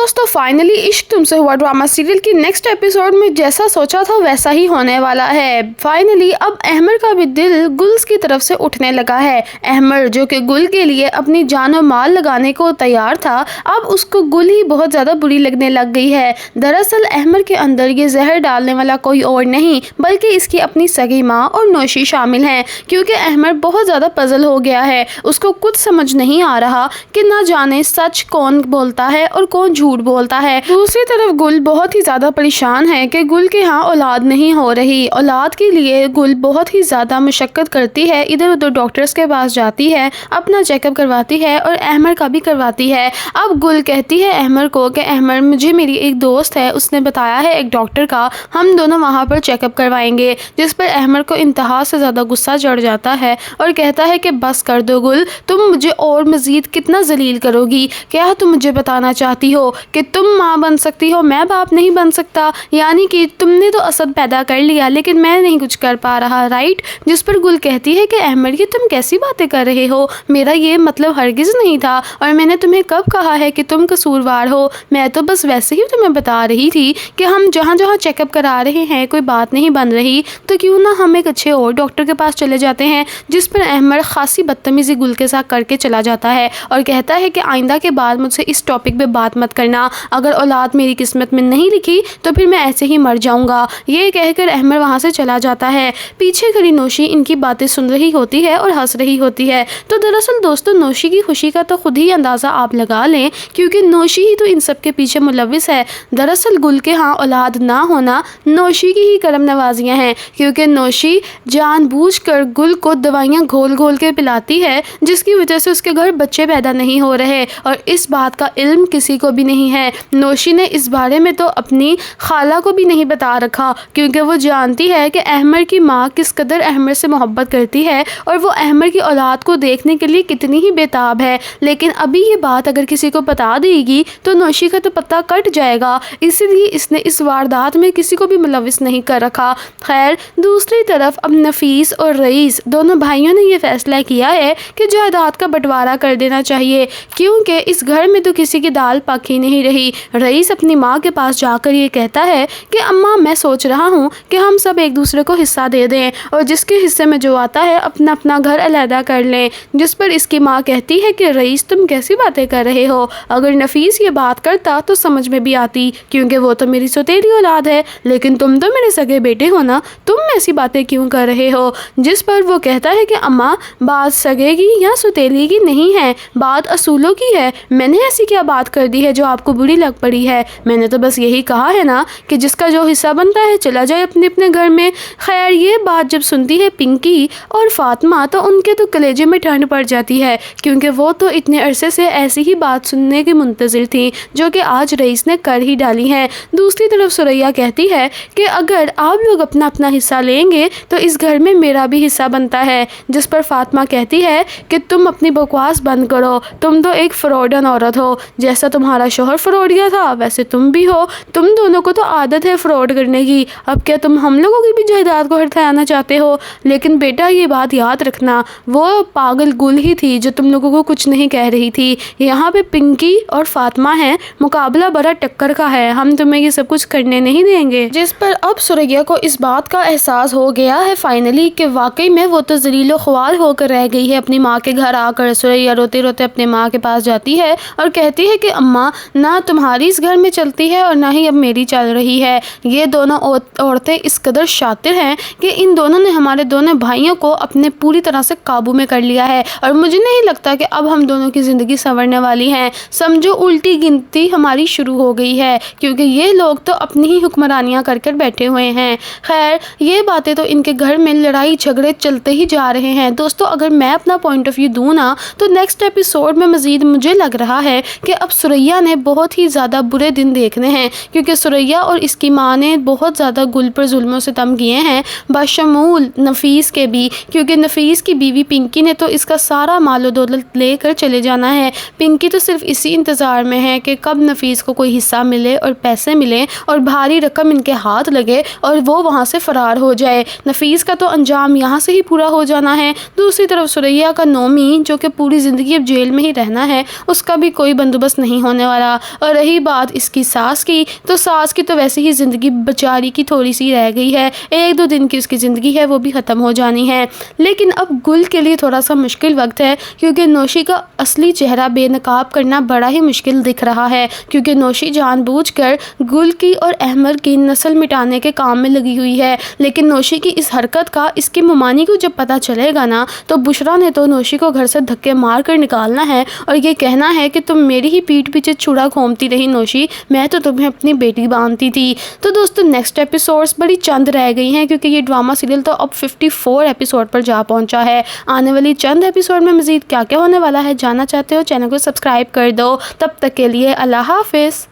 दोस्तों फाइनली इश्क तुमसे हुआ ड्रामा सीरियल की नेक्स्ट एपिसोड में जैसा सोचा था वैसा ही होने वाला है। फाइनली अब अहमर का भी दिल गुल्स की तरफ से उठने लगा है। अहमर जो कि गुल के लिए अपनी जान और माल लगाने को तैयार था, अब उसको गुल ही बहुत ज़्यादा बुरी लगने लग गई है। दरअसल अहमर के अंदर ये जहर डालने वाला कोई और नहीं बल्कि इसकी अपनी सगी माँ और नौशी शामिल हैं, क्योंकि अहमर बहुत ज़्यादा पजल हो गया है। उसको कुछ समझ नहीं आ रहा कि ना जाने सच कौन बोलता है और कौन झूठ बोलता है। दूसरी तरफ गुल बहुत ही ज़्यादा परेशान है कि गुल के यहाँ औलाद नहीं हो रही। औलाद के लिए गुल बहुत ही ज़्यादा मशक्क़त करती है, इधर उधर डॉक्टर्स के पास जाती है, अपना चेकअप करवाती है और अहमर का भी करवाती है। अब गुल कहती है अहमर को कि अहमर मुझे मेरी एक दोस्त है, उसने बताया है एक डॉक्टर का, हम दोनों वहाँ पर चेकअप करवाएंगे। जिस पर अहमर को इंतहा से ज़्यादा गुस्सा चढ़ जाता है और कहता है कि बस कर दो गुल, तुम मुझे और मज़ीद कितना जलील करोगी? क्या तुम मुझे बताना चाहती हो कि तुम माँ बन सकती हो, मैं बाप नहीं बन सकता? यानी कि तुमने तो असद पैदा कर लिया लेकिन मैं नहीं कुछ कर पा रहा, राइट? जिस पर गुल कहती है कि अहमर ये तुम कैसी बातें कर रहे हो, मेरा ये मतलब हरगिज़ नहीं था और मैंने तुम्हें कब कहा है कि तुम कसूरवार हो? मैं तो बस वैसे ही तुम्हें बता रही थी कि हम जहाँ जहाँ चेकअप करा रहे हैं कोई बात नहीं बन रही तो क्यों ना हम एक अच्छे और डॉक्टर के पास चले जाते हैं। जिस पर अहमर खासी बदतमीज़ी गुल के साथ करके चला जाता है और कहता है कि आइंदा के बाद मुझसे इस टॉपिक पे बात मत करना, अगर औलाद मेरी किस्मत में नहीं लिखी तो फिर मैं ऐसे ही मर जाऊंगा। ये कहकर अहमर वहाँ से चला जाता है। पीछे खड़ी नौशी इनकी बातें सुन रही होती है और हंस रही होती है। तो दरअसल दोस्तों नौशी की खुशी का तो खुद ही अंदाज़ा आप लगा लें, क्योंकि नौशी ही तो इन सब के पीछे मुलविस है। दरअसल गुल के यहाँ औलाद ना होना नौशी की ही करम नवाजियाँ हैं, क्योंकि नौशी जानबूझकर गुल को दवाइयाँ घोल घोल के पिलाती है, जिसकी वजह से उसके घर बच्चे पैदा नहीं हो रहे और इस बात का इल्म किसी को भी नहीं है। नौशी ने इस बारे में तो अपनी खाला को भी नहीं बता रखा, क्योंकि वो जानती है कि अहमर की माँ किस कदर अहमर से मोहब्बत करती है और वो अहमर की औलाद को देखने के लिए कितनी ही बेताब है। लेकिन अभी ये बात अगर किसी को बता देगी तो नौशी का तो पत्ता कट जाएगा, इसलिए इसने इस वारदात में किसी को भी मुलविस नहीं कर रखा। खैर दूसरी तरफ अब नफीस और रईस दोनों भाइयों ने ये फैसला किया है कि जायदाद का बंटवारा कर देना चाहिए, क्योंकि इस घर में तो किसी की दाल पक ही नहीं रही। रईस अपनी माँ के पास जाकर ये कहता है कि अम्मा मैं सोच रहा हूँ कि हम सब एक दूसरे को हिस्सा दे दें और जिसके हिस्से में जो आता है अपना अपना घर अलहदा कर लें। जिस पर इसकी माँ कहती है कि रईस तुम कैसी बातें कर रहे हो, अगर नफीस ये बात करता तो समझ में भी आती, क्योंकि वो तो मेरी सौतेली औलाद है, लेकिन तुम तो मेरे सगे बेटे हो ना, तुम ऐसी बातें क्यों कर रहे हो? जिस पर वो कहता है कि अम्मा बात सगे की या सौतेली की नहीं है, बात असूलों की है। मैंने ऐसी क्या बात कर दी है जो आपको बुरी लग पड़ी है? मैंने तो बस यही कहा है ना कि जिसका जो हिस्सा बनता है चला जाए अपने अपने घर में। खैर ये बात जब सुनती है पिंकी और फातिमा तो उनके तो कलेजे में ठंड पड़ जाती है, क्योंकि वो तो इतने अरसे से ऐसी ही बात सुनने की मुंतज़िर थी जो कि आज रईस ने कर ही डाली है। दूसरी तरफ सुरैया कहती है कि अगर आप लोग अपना अपना हिस्सा लेंगे तो इस घर में मेरा भी हिस्सा बनता है। जिस पर फातिमा कहती है कि तुम अपनी बकवास बंद करो, तुम तो एक फ्रॉडन औरत हो, जैसा तुम्हारा शोहर फ्रॉडिया था वैसे तुम भी हो, तुम दोनों को तो आदत है फ्रॉड करने की, अब क्या तुम हम लोगों की भी जायदाद को हथियाना चाहते हो? लेकिन बेटा ये बात याद रखना, वो पागल गुल ही थी जो तुम लोगों को कुछ नहीं कह रही थी। यहाँ पे पिंकी और फातिमा हैं, मुकाबला बड़ा टक्कर का है, हम तुम्हें ये सब कुछ करने नहीं देंगे। जिस पर अब सुरैया को इस बात का एहसास हो गया है फाइनली कि वाकई में वो तो जलीलो ख्वार होकर रह गई है। अपनी माँ के घर आकर सुरैया रोते रोते अपने माँ के पास जाती है और कहती है कि अम्मा ना तुम्हारी इस घर में चलती है और ना ही अब मेरी चल रही है। ये दोनों औरतें इस कदर शातिर हैं कि इन दोनों ने हमारे दोनों भाइयों को अपने पूरी तरह से काबू में कर लिया है और मुझे नहीं लगता कि अब हम दोनों की ज़िंदगी संवरने वाली है। समझो उल्टी गिनती हमारी शुरू हो गई है, क्योंकि ये लोग तो अपनी ही हुक्मरानियाँ कर कर बैठे हुए हैं। खैर ये बातें तो इनके घर में लड़ाई झगड़े चलते ही जा रहे हैं। दोस्तों अगर मैं अपना पॉइंट ऑफ व्यू दूँ ना तो नेक्स्ट एपिसोड में मज़ीद मुझे लग रहा है कि अब सुरैया ने बहुत ही ज़्यादा बुरे दिन देखने हैं, क्योंकि सुरैया और इसकी माँ ने बहुत ज़्यादा गुल पर जुल्म सितम किए हैं, बशमूल नफीस के भी, क्योंकि नफीस की बीवी पिंकी ने तो इसका सारा मालो दौलत लेकर चले जाना है। पिंकी तो सिर्फ इसी इंतज़ार में है कि कब नफीस को कोई हिस्सा मिले और पैसे मिले और भारी रकम इनके हाथ लगे और वो वहाँ से फ़रार हो जाए। नफीस का तो अंजाम यहाँ से ही पूरा हो जाना है। दूसरी तरफ सुरैया का नोमी जो कि पूरी ज़िंदगी अब जेल में ही रहना है, उसका भी कोई बंदोबस्त नहीं होने वाला। گیا. اور رہی بات اس کی ساس کی تو ساس کی تو ویسے ہی زندگی بیچاری کی تھوڑی سی رہ گئی ہے, 1-2 دن کی اس کی زندگی ہے وہ بھی ختم ہو جانی ہے. لیکن اب گل کے لیے تھوڑا سا مشکل وقت ہے کیونکہ نوشی کا اصلی چہرہ بے نقاب کرنا بڑا ہی مشکل دکھ رہا ہے, کیونکہ نوشی جان بوجھ کر گل کی اور احمد کی نسل مٹانے کے کام میں لگی ہوئی ہے. لیکن نوشی کی اس حرکت کا اس کی ممانی کو جب پتہ چلے گا نا تو بشرا نے تو نوشی کو گھر سے دھکے مار کر نکالنا ہے اور یہ کہنا ہے کہ تم میری ہی پیٹھ پیچھے چھڑا گھومتی رہی نوشی, میں تو تمہیں اپنی بیٹی مانتی تھی. تو دوستو نیکسٹ ایپیسوڈز بڑی چند رہ گئی ہیں کیونکہ یہ ڈرامہ سیریل تو اب 54 ایپیسوڈ پر جا پہنچا ہے. آنے والی چند ایپیسوڈ میں مزید کیا کیا ہونے والا ہے جاننا چاہتے ہو چینل کو سبسکرائب کر دو. تب تک کے لیے اللہ حافظ.